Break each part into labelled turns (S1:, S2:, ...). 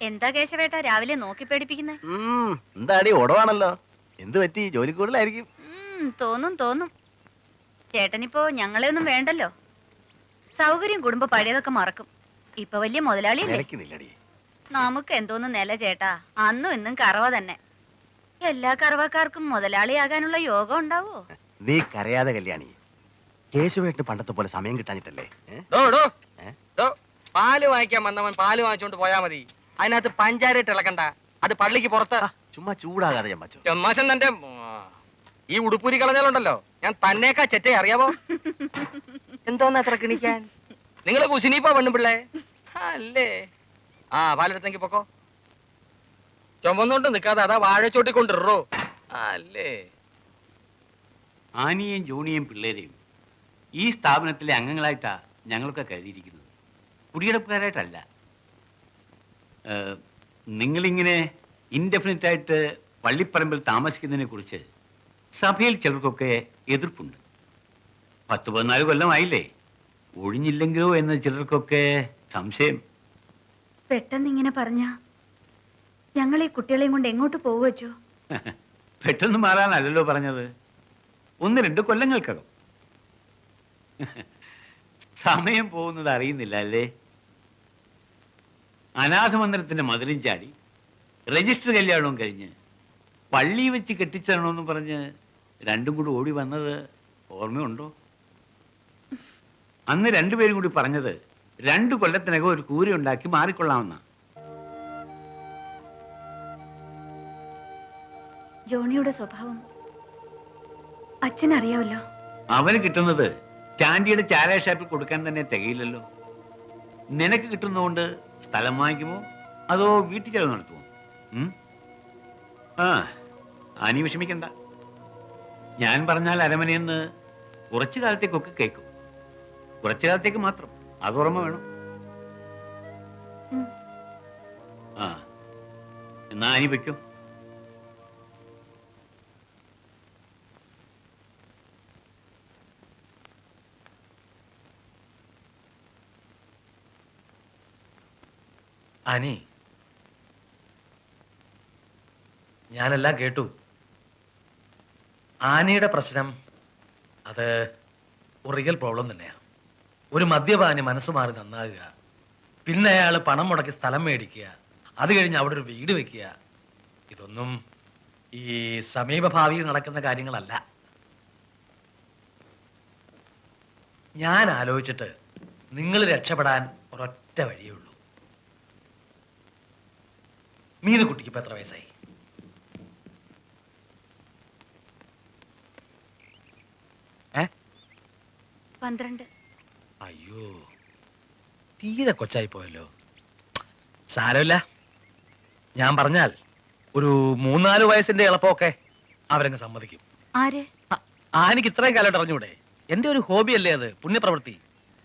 S1: എന്താ കേശവേട്ട രാവിലെ നോക്കി പേടിപ്പിക്കുന്നേ?
S2: എന്താടി ഓടവാണല്ലോ. എന്ത് പറ്റി? ജോലി കൂടുതലായിരിക്കും.
S1: തോന്നും. ചേട്ടനിപ്പോ ഞങ്ങളെ ഒന്നും വേണ്ടല്ലോ. സൗകര്യം കൂടുമ്പോ പഴയതൊക്കെ മറക്കും. ഇപ്പൊ വലിയ മുതലാളിയല്ലേ. നമുക്ക് എന്തോന്നും നില ചേട്ടാ. അന്നും ഇന്നും കറവ തന്നെ. എല്ലാ കറവക്കാർക്കും മുതലാളിയാകാനുള്ള യോഗം ഉണ്ടാവോ?
S2: നീ കരയാതെ കല്യാണി. കേശവേട്ട് പണ്ടത്തെ പോലെ സമയം കിട്ടാഞ്ഞിട്ടല്ലേ?
S3: പാല് വാങ്ങിക്കാൻ വന്നവൻ പാല് വാങ്ങിച്ചോണ്ട് പോയാ മതി. അതിനകത്ത് പഞ്ചായത്ത് ഇളക്കണ്ട. അത് പള്ളിക്ക് പുറത്ത്.
S2: ചുമ്മാ ചൂടാകാതെ ചമ്മാച്ചോ.
S3: ചെമ്മാശൻ തന്റെ ഈ ഉടുപ്പൂരി കളഞ്ഞാലുണ്ടല്ലോ, ഞാൻ തന്നേക്കാ ചെറ്റേ അറിയാവോ? എന്തോന്ന് അത്ര കിണിക്കാൻ? നിങ്ങള് കുശിനിപ്പോ പെണ്ണുപിള്ളേ അല്ലേ? പാലെടുത്തെങ്കി പൊക്കോ. ചുമന്നോണ്ട് നിക്കാതെ അതാ വാഴച്ചോട്ടിക്കൊണ്ടിറോ അല്ലേ?
S4: ആനിയെയും ജോണിയെയും പിള്ളേരെയും ഈ സ്ഥാപനത്തിലെ അംഗങ്ങളായിട്ടാ ഞങ്ങളൊക്കെ കരുതിയിരിക്കുന്നത്, കുടിയെടുപ്പുകാരായിട്ടല്ല. നിങ്ങളിങ്ങനെ ഇൻഡെഫിനിറ്റ് ആയിട്ട് പള്ളിപ്പറമ്പിൽ താമസിക്കുന്നതിനെ കുറിച്ച് സഭയിൽ ചിലർക്കൊക്കെ എതിർപ്പുണ്ട്. 10-14 കൊല്ലമായില്ലേ, ഒഴിഞ്ഞില്ലെങ്കിലോ എന്ന് ചിലർക്കൊക്കെ സംശയം.
S1: പെട്ടെന്ന് ഇങ്ങനെ പറഞ്ഞ ഞങ്ങൾ ഈ കുട്ടികളെയും കൊണ്ട് എങ്ങോട്ട് പോവുവച്ചോ?
S4: പെട്ടെന്ന് മാറാനല്ലല്ലോ പറഞ്ഞത്, 1-2 കൊല്ലങ്ങൾക്കകം. സമയം പോകുന്നത് അറിയുന്നില്ല അല്ലേ? അനാഥ മന്ദിരത്തിന്റെ മതിലും ചാടി രജിസ്റ്റർ കല്യാണവും കഴിഞ്ഞ് പള്ളി വെച്ച് കെട്ടിച്ചേരണമെന്ന് പറഞ്ഞ് രണ്ടും കൂടി ഓടി വന്നത് ഓർമ്മയുണ്ടോ? അന്ന് രണ്ടുപേരും കൂടി പറഞ്ഞത് 2 കൊല്ലത്തിനകം ഒരു കൂര ഉണ്ടാക്കി മാറിക്കൊള്ളാമെന്ന.
S1: ജോണിയുടെ സ്വഭാവം അച്ഛനറിയാവല്ലോ.
S4: അവന് കിട്ടുന്നത് ചാണ്ടിയുടെ ചാരായ ഷാപ്പിൽ കൊടുക്കാൻ തന്നെ തികയില്ലല്ലോ. നിനക്ക് കിട്ടുന്നതുകൊണ്ട് സ്ഥലം വാങ്ങിക്കുമോ അതോ വീട്ടിൽ ചെലവ് നടത്തുമോ? ആനി വിഷമിക്കണ്ട. ഞാൻ പറഞ്ഞാൽ അരമനയെന്ന് കുറച്ചു കാലത്തേക്കൊക്കെ കേൾക്കും. കുറച്ചു കാലത്തേക്ക് മാത്രം, അത് ഓർമ്മ വേണം. എന്നാ ആനി വയ്ക്കും.
S3: ആനി, ഞാനെല്ലാം കേട്ടു. ആനയുടെ പ്രശ്നം അത് ഒരു റിയൽ പ്രോബ്ലം തന്നെയാണ്. ഒരു മദ്യപാനി മനസ്സ് മാറി നന്നാകുക, പിന്നെ അയാൾ പണം മുടക്കി സ്ഥലം മേടിക്കുക, അത് കഴിഞ്ഞ് അവിടെ ഒരു വീട് വെക്കുക, ഇതൊന്നും ഈ സമീപഭാവിയിൽ നടക്കുന്ന കാര്യങ്ങളല്ല. ഞാൻ ആലോചിച്ചിട്ട് നിങ്ങൾ രക്ഷപ്പെടാൻ ഒരൊറ്റ വഴിയേ ഉള്ളൂ. മീനുകുട്ടിക്ക് ഇപ്പൊ എത്ര വയസ്സായി?
S1: 12.
S3: അയ്യോ, തീരെ കൊച്ചായി പോയല്ലോ. സാരമില്ല, ഞാൻ പറഞ്ഞാൽ ഒരു 3-4 വയസ്സിന്റെ എളുപ്പമൊക്കെ അവരങ്ങ് സമ്മതിക്കും. ആനിക്ക് ഇത്രയും കാലം അറിഞ്ഞൂടെ? എന്റെ ഒരു ഹോബിയല്ലേ അത്, പുണ്യപ്രവൃത്തി.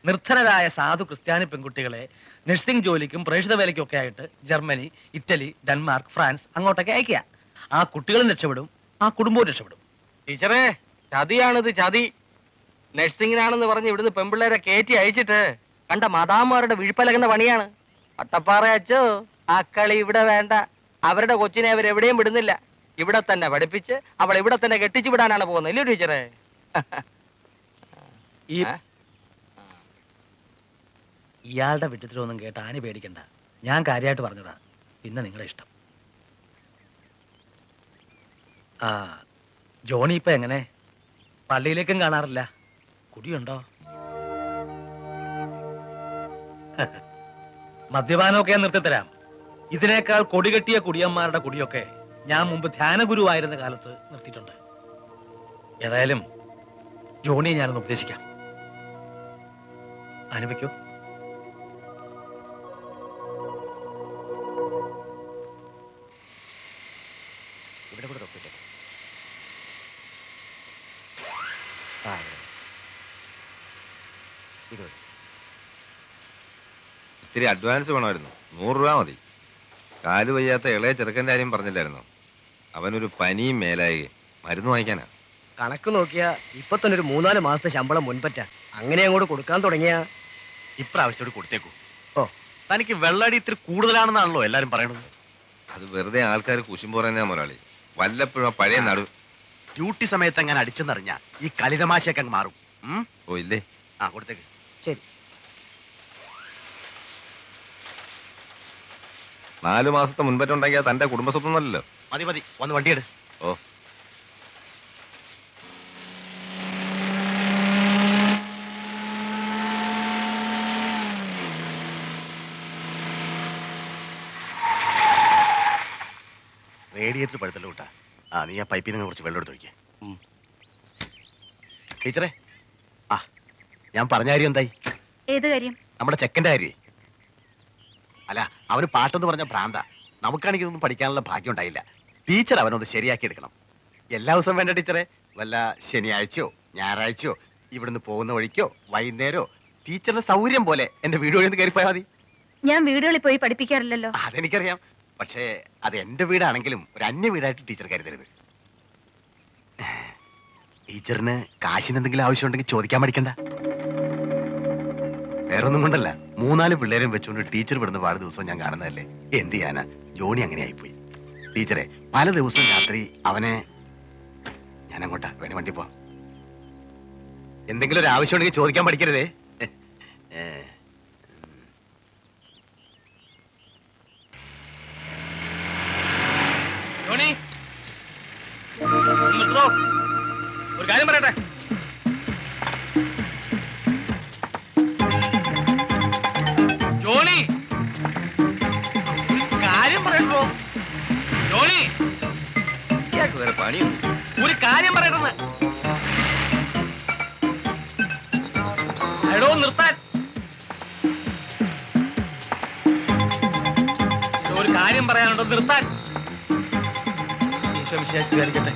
S3: നിർധനരായ സാധു ക്രിസ്ത്യാനി പെൺകുട്ടികളെ നഴ്സിംഗ് ജോലിക്കും പ്രേക്ഷിത വേലയ്ക്കും ഒക്കെ ആയിട്ട് ജർമ്മനി, ഇറ്റലി, ഡെൻമാർക്ക്, ഫ്രാൻസ് അങ്ങോട്ടൊക്കെ അയക്കുക. ആ കുട്ടികളും രക്ഷപ്പെടും, ആ കുടുംബവും രക്ഷപ്പെടും. ടീച്ചറേ, ചതിയാണിത്, ചതി. നഴ്സിംഗിനാണെന്ന് പറഞ്ഞ് ഇവിടുന്ന് പെമ്പിള്ളേരെ കയറ്റി അയച്ചിട്ട് കണ്ട മദാമാരുടെ വിഴുപ്പലകുന്ന പണിയാണ്. പട്ടപ്പാറ അച്ചോ, ആ കളി ഇവിടെ വേണ്ട. അവരുടെ കൊച്ചിനെ അവരെവിടെയും വിടുന്നില്ല. ഇവിടെ തന്നെ പഠിപ്പിച്ച് അവൾ ഇവിടെ തന്നെ കെട്ടിച്ചു വിടാനാണ് പോകുന്നത്, ഇല്ലേ ടീച്ചറേ? ഇയാളുടെ വിട്ടത്തിലൊന്നും കേട്ട് ആനി പേടിക്കണ്ട. ഞാൻ കാര്യമായിട്ട് പറഞ്ഞതാ, പിന്നെ നിങ്ങളെ ഇഷ്ടം. ജോണി ഇപ്പൊ എങ്ങനെ? പള്ളിയിലേക്കും കാണാറില്ല. കുടിയുണ്ടോ? മദ്യപാനമൊക്കെ ഞാൻ നിർത്തിത്തരാം. ഇതിനേക്കാൾ കൊടികെട്ടിയ കുടിയന്മാരുടെ കുടിയൊക്കെ ഞാൻ മുമ്പ് ധ്യാനഗുരുവായിരുന്ന കാലത്ത് നിർത്തിയിട്ടുണ്ട്. ഏതായാലും ജോണിയെ ഞാനൊന്ന് ഉപദേശിക്കാം. അനുവദിക്കൂ.
S2: ഇവിടെ കൂടെ തൊപ്പിട്ടെ.
S5: ഇത്തിരി അഡ്വാൻസ് വേണമായിരുന്നു. 100 രൂപ മതി. കാല് വയ്യാത്ത ഇളയ ചെറുക്കൻ്റെ കാര്യം പറഞ്ഞില്ലായിരുന്നു? അവനൊരു പനിയും മേലായി, മരുന്ന് വാങ്ങിക്കാനാ.
S6: കണക്ക് നോക്കിയാ ഇപ്പൊ തന്നെ ഒരു 3-4 മാസത്തെ ശമ്പളം മുൻപറ്റ. അങ്ങനെ അങ്ങോട്ട് കൊടുക്കാൻ തുടങ്ങിയ
S2: ഇപ്രാവശ്യത്തോട് കൊടുത്തേക്കൂ.
S6: ഓ,
S2: തനിക്ക് വെള്ളടി ഇത്തിരി കൂടുതലാണെന്നാണല്ലോ എല്ലാരും പറയണത്.
S5: അത് വെറുതെ ആൾക്കാർ കുശുമ്പ് പറയുന്ന മുതലാളി. വല്ലപ്പോഴും ആ പഴയ നടു.
S2: ഡ്യൂട്ടി സമയത്ത് അങ്ങനെ അടിച്ചെന്നറിഞ്ഞ ഈ കളിതമാശയൊക്കെ അങ്ങ് മാറും.
S5: ഓ ഇല്ലേ?
S2: ആ കൊടുത്തേക്ക്.
S6: ശരി.
S5: 4 മാസത്തെ മുൻപറ്റുണ്ടെങ്കിൽ തന്റെ കുടുംബസ്വത്തൊന്നല്ലോ.
S2: മതി മതി, വന്ന് വണ്ടിയെടു.
S5: ഓ
S2: റേഡിയേറ്റർ പഴുത്തല്ലോ കൂട്ടാ. ആ നീ ആ പൈപ്പിൽ നിന്ന് കുറച്ച് വെള്ളം എടുത്ത് ഒഴിക്കേ. ടീച്ചറെ, ആ ഞാൻ പറഞ്ഞ കാര്യം എന്തായി?
S1: ഏത് കാര്യം?
S2: നമ്മുടെ ചെക്കൻ്റെ കാര്യേ. അല്ല, അവന് പാട്ടെന്ന് പറഞ്ഞ ഭ്രാന്ത. നമുക്കാണെങ്കിൽ ഇതൊന്നും പഠിക്കാനുള്ള ഭാഗ്യം ഉണ്ടായില്ല. ടീച്ചർ അവനൊന്ന് ശരിയാക്കി എടുക്കണം. എല്ലാ ദിവസവും വേണ്ട ടീച്ചറെ, വല്ല ശനിയാഴ്ചയോ ഞായറാഴ്ചയോ ഇവിടുന്ന് പോകുന്ന വഴിക്കോ വൈകുന്നേരോ ടീച്ചറിന്റെ സൗകര്യം പോലെ എന്റെ വീട് വഴി ഒന്ന് കയറിപ്പോയാൽ മതി.
S1: ഞാൻ വീടുകളിൽ പോയി പഠിപ്പിക്കാറില്ലല്ലോ.
S2: അതെനിക്കറിയാം. പക്ഷേ അത് എന്റെ വീടാണെങ്കിലും ഒരു അന്യ വീടായിട്ട് ടീച്ചർ കരുതരുത്. ടീച്ചറിന് കാശിന് എന്തെങ്കിലും ആവശ്യമുണ്ടെങ്കിൽ ചോദിക്കാൻ പഠിക്കണ്ട. വേറൊന്നും കൊണ്ടല്ല, 3-4 പിള്ളേരും വെച്ചുകൊണ്ട് ടീച്ചർ വിടുന്ന പാട് ദിവസവും ഞാൻ കാണുന്നതല്ലേ. എന്ത് ചെയ്യാനാ, ജോണി അങ്ങനെ ആയിപ്പോയി. ടീച്ചറെ, പല ദിവസവും രാത്രി അവനെ ഞാൻ അങ്ങോട്ടാ വേണേ വണ്ടി പോ. എന്തെങ്കിലും ഒരു ആവശ്യം ഉണ്ടെങ്കിൽ ചോദിക്കാൻ പഠിക്കരുതേ.
S3: ജോണി, നിർത്തോ. ഒരു കാര്യം പറയട്ടെ. ജോണി, കാര്യം പറയട്ടോ. ജോണി,
S5: ഇയാൾക്ക് വേറെ പണിയുണ്ട്.
S3: ഒരു കാര്യം പറയട്ടെന്ന്. എടോ നിർത്താൻ. ഒരു കാര്യം പറയാനുണ്ടോ, നിർത്താൻ. ഈശോ വിശ്വാസിക്കാരിക്കട്ടെ.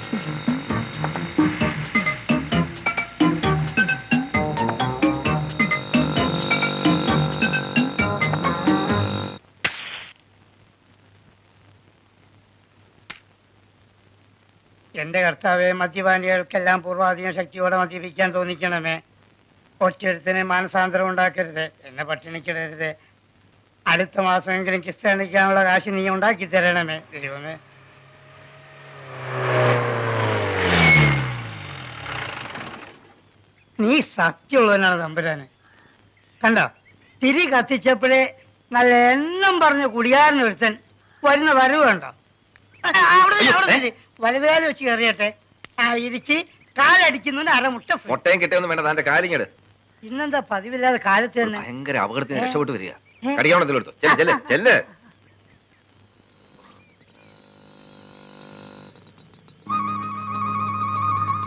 S7: എന്റെ കർത്താവെ, മദ്യപാനികൾക്കെല്ലാം പൂർവാധീന ശക്തിയോടെ മദ്യപിക്കാൻ തോന്നിക്കണമേ. ഒറ്റയെടുത്തിന് മാനസാന്തരം ഉണ്ടാക്കരുത്, എന്നെ പട്ടിണിക്കിടരുത്. അടുത്ത മാസമെങ്കിലും ക്രിസ്ത്യാനിക്കാനുള്ള കാശ് നീ ഉണ്ടാക്കി തരണമേ ദൈവമേ. നീ സത്യമുള്ളവനാണ് തമ്പുരാന്. കണ്ടോ, തിരി കത്തിച്ചപ്പോഴേ നല്ല എണ്ണം പറഞ്ഞ കുടിയാരനൊരുത്തൻ വരുന്ന വരവ് കണ്ടോ. വലുതുകാലം വെച്ച് കയറിയട്ടെ. ആ ഇരിച്ച് കാലടിക്കുന്നതിന് അരമുട്ട free.
S5: മുട്ടയും കിട്ടിയൊന്നും വേണ്ട, തന്റെ കാലിങ്ങട്.
S7: ഇന്നെന്താ പതിവില്ലാതെ കാലത്ത് തന്നെ
S5: ഭയങ്കര അപകടത്തിന് രക്ഷപ്പെട്ടു വരിക. കടിയാവണത്തിലെടുത്തു. ചെല്ല് ചെല്ല്.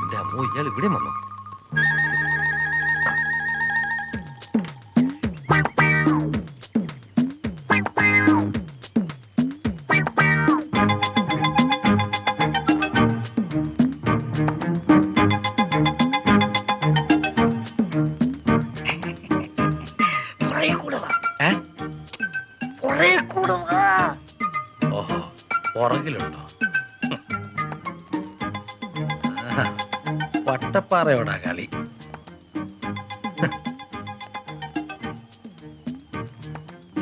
S5: എന്റെ അമ്മോ, ഇയാൾ ഇവിടെ വന്നു.
S3: ഓഹോ, പുറകിലുണ്ടോ? വട്ടപ്പാറയോടാ കളി.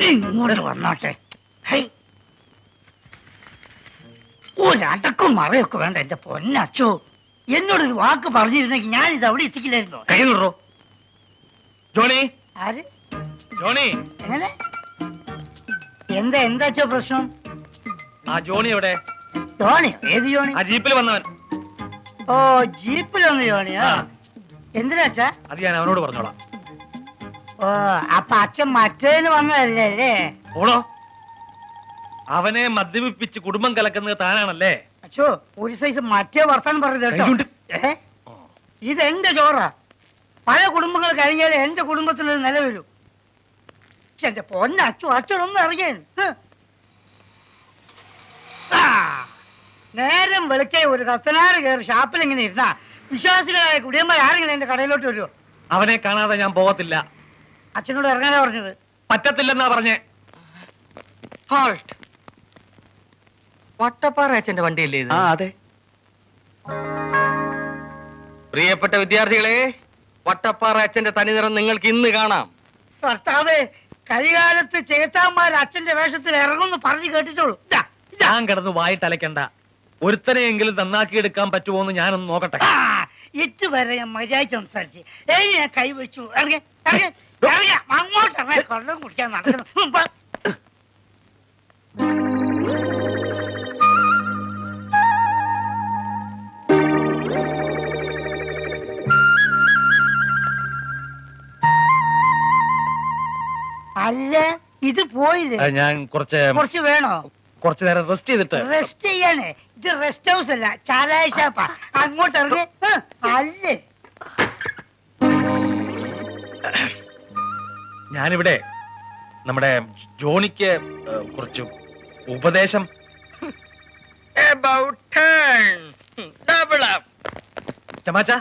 S7: ഇങ്ങോട്ട് വന്നോട്ടെ. ഒരടക്കും മറയൊക്കെ വേണ്ട എന്റെ പൊന്നച്ചോ. എന്നോടൊരു വാക്ക് പറഞ്ഞിരുന്നെങ്കിൽ ഞാൻ ഇത് അവിടെ എത്തിക്കില്ലായിരുന്നോ.
S3: കൈ ജോണി.
S7: ആര്?
S3: ജോണി,
S7: എങ്ങനെ? എന്താച്ചോ പ്രശ്നം?
S3: ആ ജോണി എവിടെ?
S7: ജോണിയോ? ഏത് ജോണി?
S3: ആ ജീപ്പിൽ വന്നവൻ.
S7: ഓ, ജീപ്പിൽ വന്ന ജോണിയോ? എന്തിനാച്ചാ?
S3: അത് ഞാൻ അവനോട് പറഞ്ഞോളാം.
S7: ഓ, അപ്പൊ അച്ഛൻ മറ്റേതിന് വന്നതല്ലേ അല്ലേ?
S3: ഓണോ, അവനെ മദ്യപിപ്പിച്ച് കുടുംബം കലക്കുന്നത് താനാണല്ലേ?
S7: അച്ഛോ, ഒരു സൈസ് മറ്റേ വർത്താനം പറഞ്ഞത് കേട്ടോ. ഇതെന്റെ ചോറാ. പല കുടുംബങ്ങൾ കഴിഞ്ഞാലേ എന്റെ കുടുംബത്തിനൊരു നില വരൂ. എന്റെ പൊന്നച്ചു, അച്ഛനൊന്നും അറിയാൻ. നേരം വെളുക്കെ ഒരു കത്തനാറ് കയറി ഷാപ്പിൽ ഇങ്ങനെ ഇരുന്നാ വിശ്വാസികളായ കുടിയന്മാർ ആരെങ്കിലും എന്റെ കടയിലോട്ട് വരുമോ?
S3: അവനെ കാണാതെ ഞാൻ പോകത്തില്ല.
S7: അച്ഛനോട് ഇറങ്ങാനാ പറഞ്ഞത്.
S3: പറ്റത്തില്ലെന്നാ പറഞ്ഞേ.
S6: ഹോൾട്ട്. വട്ടപ്പാറ അച്ഛന്റെ വണ്ടിയല്ലേ ഇത്?
S2: ആ അതെ.
S6: പ്രിയപ്പെട്ട വിദ്യാർത്ഥികളെ, വട്ടപ്പാറ അച്ഛന്റെ തനിനിറം നിങ്ങൾക്ക് ഇന്ന് കാണാം.
S7: കർത്താവേ, കരികാലത്ത് ചേത്താന്മാർ അച്ഛന്റെ വേഷത്തിൽ ഇറങ്ങുന്നു പറഞ്ഞു കേട്ടിട്ടുള്ളൂ. ഇതാ, ഇതാ.
S3: ഞാൻ കിടന്ന് വായിട്ടലക്കണ്ട. ഒരുത്തനെയെങ്കിലും നന്നാക്കി എടുക്കാൻ പറ്റുമോ എന്ന് ഞാനൊന്ന് നോക്കട്ടെ.
S7: ആ, ഇതുവരെ ഞാൻ മര്യാദ സംസാരിച്ച് ഞാൻ കൈവച്ചു. ഇറങ്ങി ഇറങ്ങി ഇറങ്ങി അങ്ങോട്ട് ഇറങ്ങി കൊള്ളം കുടിക്കാൻ നടക്കുന്നു. അല്ല, ഇത് പോയില്ലേ?
S3: ഞാൻ
S7: കുറച്ച് വേണോ?
S3: കുറച്ചു നേരം റെസ്റ്റ് ചെയ്തിട്ട്.
S7: റെസ്റ്റ് ചെയ്യാനേ? ഇത് റെസ്റ്റ് ഹൗസ് അല്ല, ചാരായ ഷാപ്പാ. അങ്ങോട്ട് ഇറങ്ങി. അല്ലേ,
S3: ഞാനിവിടെ നമ്മുടെ ജോണിക്ക് കുറച്ച് ഉപദേശം. ചമാച്ച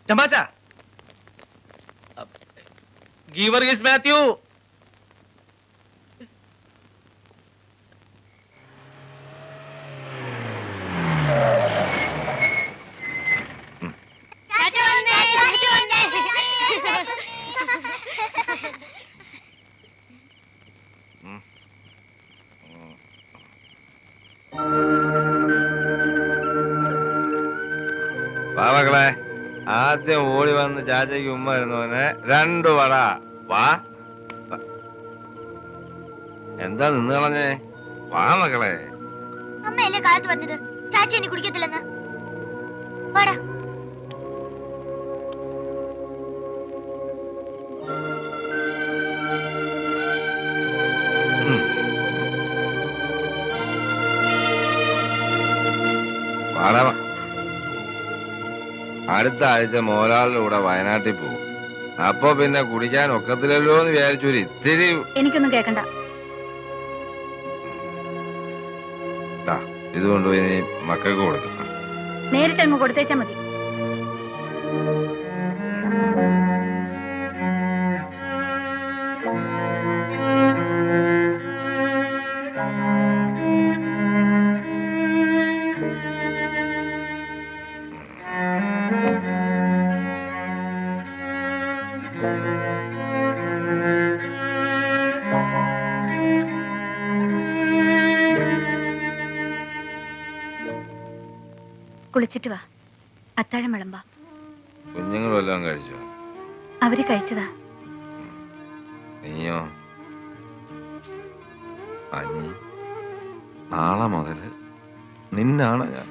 S3: ചമാച്ച ഗീവർഗീസ് മാത്യു.
S5: മക്കളെ, ആദ്യം ഓടി വന്ന് ചാച്ചയ്ക്ക് ഉമ്മ വരുന്നവനെ 2 വട. വാ. എന്താ നിന്ന് കളഞ്ഞേ? വാ മക്കളെ.
S8: അമ്മയല്ലേ കാലത്ത് പറഞ്ഞത് ചാച്ചി എന്നെ കുടിക്കത്തില്ലെന്ന്. വാടാ.
S5: വാടാ. അടുത്ത ആഴ്ച മോലാളിന്റെ കൂടെ വയനാട്ടിൽ പോകും. അപ്പൊ പിന്നെ കുടിക്കാൻ ഒക്കത്തില്ലല്ലോ എന്ന് വിചാരിച്ചു ഇത്തിരി.
S1: എനിക്കൊന്നും കേക്കണ്ട.
S5: ഇതുകൊണ്ടുപോയി നീ മക്കൾക്ക് കൊടുക്കും.
S1: നേരിട്ട് അങ്ങ് കൊടുത്തേച്ചാ മതി. കുളിച്ചിട്ട് വാ, അത്താഴം വിളമ്പാം.
S5: കുഞ്ഞുങ്ങൾ വല്ലതും കഴിച്ചോ?
S1: അവര് കഴിച്ചതാ.
S5: നീയോ? അനി, നാളെ മുതല് നിന്നാണ് ഞാൻ.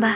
S1: വാ.